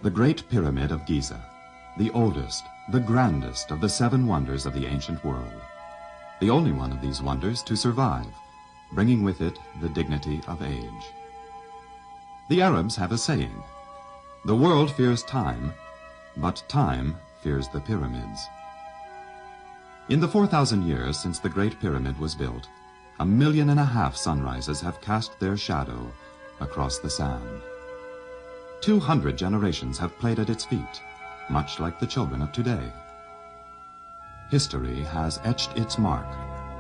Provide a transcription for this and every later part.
The Great Pyramid of Giza, the oldest, the grandest of the 7 wonders of the ancient world. The only one of these wonders to survive, bringing with it the dignity of age. The Arabs have a saying, "The world fears time, but time fears the pyramids." In the 4,000 years since the Great Pyramid was built, 1.5 million sunrises have cast their shadow across the sand. 200 generations have played at its feet, much like the children of today. History has etched its mark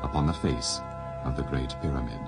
upon the face of the Great Pyramid.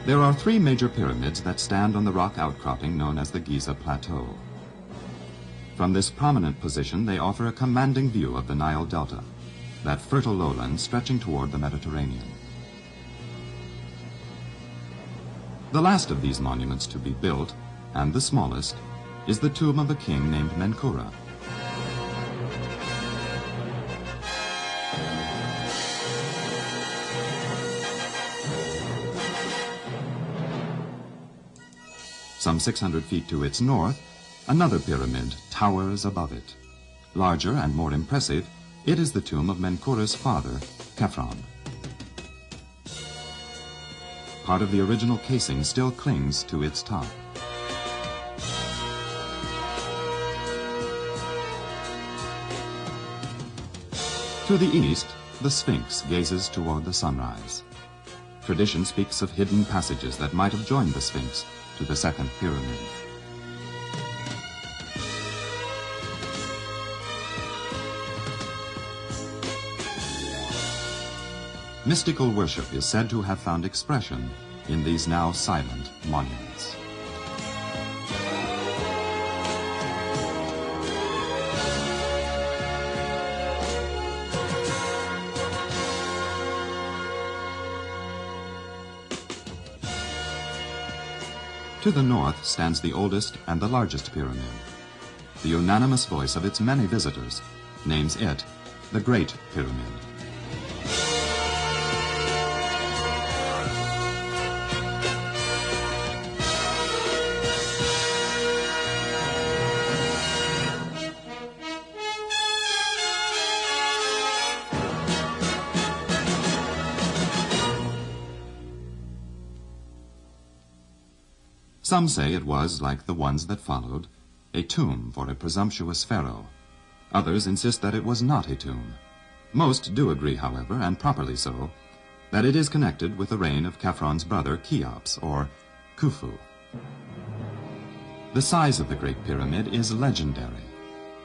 There are 3 major pyramids that stand on the rock outcropping known as the Giza Plateau. From this prominent position, they offer a commanding view of the Nile Delta, that fertile lowland stretching toward the Mediterranean. The last of these monuments to be built, and the smallest, is the tomb of a king named Menkura. Some 600 feet to its north, another pyramid towers above it. Larger and more impressive, it is the tomb of Menkura's father, Khephren. Part of the original casing still clings to its top. To the east, the Sphinx gazes toward the sunrise. Tradition speaks of hidden passages that might have joined the Sphinx to the second pyramid. Mystical worship is said to have found expression in these now silent monuments. To the north stands the oldest and the largest pyramid. The unanimous voice of its many visitors names it the Great Pyramid. Some say it was, like the ones that followed, a tomb for a presumptuous pharaoh. Others insist that it was not a tomb. Most do agree, however, and properly so, that it is connected with the reign of Khepren's brother Cheops, or Khufu. The size of the Great Pyramid is legendary,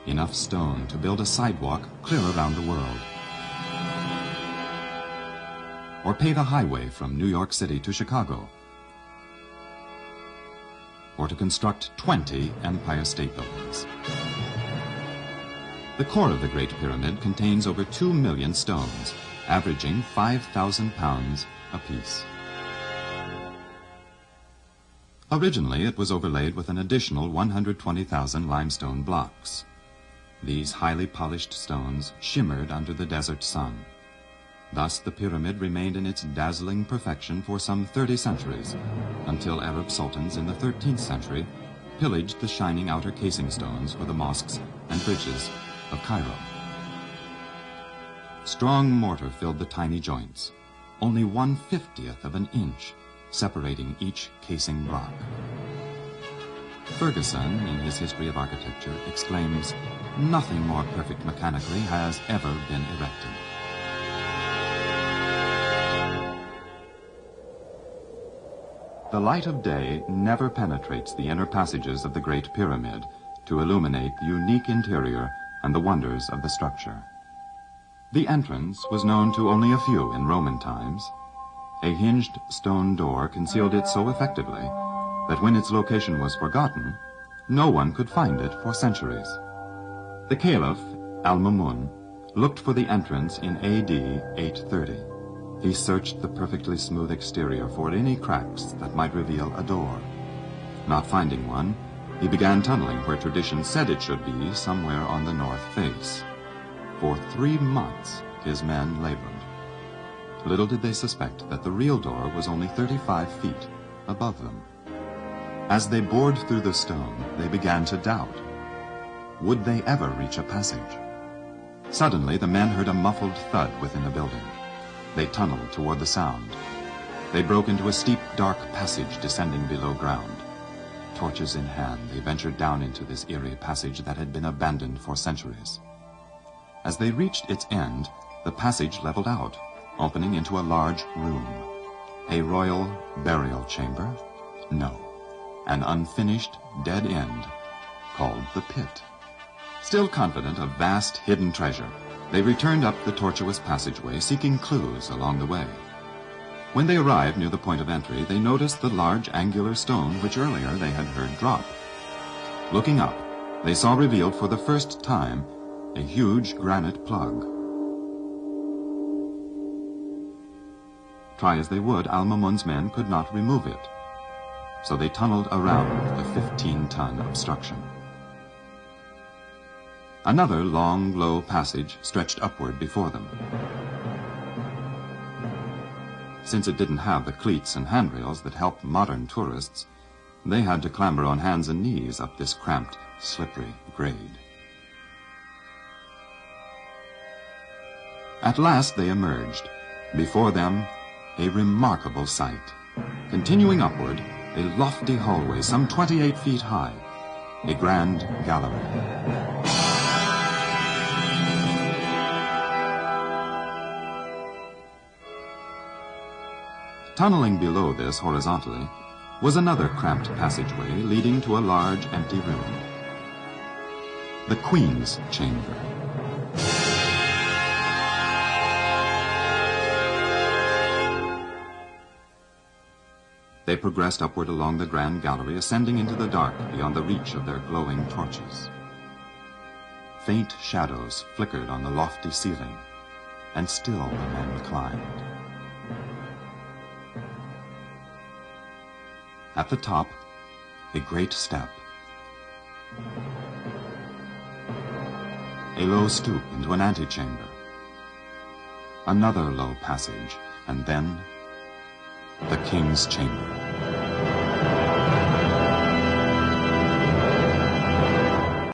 enough stone to build a sidewalk clear around the world, or pave a highway from New York City to Chicago, or to construct 20 Empire State Buildings. The core of the Great Pyramid contains over 2 million stones, averaging 5,000 pounds apiece. Originally, it was overlaid with an additional 120,000 limestone blocks. These highly polished stones shimmered under the desert sun. Thus, the pyramid remained in its dazzling perfection for some 30 centuries, until Arab sultans in the 13th century pillaged the shining outer casing stones for the mosques and bridges of Cairo. Strong mortar filled the tiny joints, only 1/50th of an inch separating each casing block. Ferguson, in his History of Architecture, exclaims, "Nothing more perfect mechanically has ever been erected." The light of day never penetrates the inner passages of the Great Pyramid to illuminate the unique interior and the wonders of the structure. The entrance was known to only a few in Roman times. A hinged stone door concealed it so effectively that when its location was forgotten, no one could find it for centuries. The Caliph, Al-Mamun, looked for the entrance in AD 830. He searched the perfectly smooth exterior for any cracks that might reveal a door. Not finding one, he began tunneling where tradition said it should be, somewhere on the north face. For 3 months, his men labored. Little did they suspect that the real door was only 35 feet above them. As they bored through the stone, they began to doubt. Would they ever reach a passage? Suddenly, the men heard a muffled thud within the building. They tunneled toward the sound. They broke into a steep, dark passage descending below ground. Torches in hand, they ventured down into this eerie passage that had been abandoned for centuries. As they reached its end, the passage leveled out, opening into a large room. A royal burial chamber? No. An unfinished, dead end, called the pit. Still confident of vast hidden treasure, they returned up the tortuous passageway, seeking clues along the way. When they arrived near the point of entry, they noticed the large angular stone which earlier they had heard drop. Looking up, they saw revealed for the first time a huge granite plug. Try as they would, Al-Mamun's men could not remove it, so they tunneled around the 15-ton obstruction. Another long, low passage stretched upward before them. Since it didn't have the cleats and handrails that help modern tourists, they had to clamber on hands and knees up this cramped, slippery grade. At last they emerged. Before them, a remarkable sight. Continuing upward, a lofty hallway some 28 feet high, a grand gallery. Tunneling below this horizontally was another cramped passageway leading to a large empty room. The Queen's Chamber. They progressed upward along the grand gallery, ascending into the dark beyond the reach of their glowing torches. Faint shadows flickered on the lofty ceiling, and still the men climbed. At the top, a great step. A low stoop into an antechamber. Another low passage, and then the King's Chamber.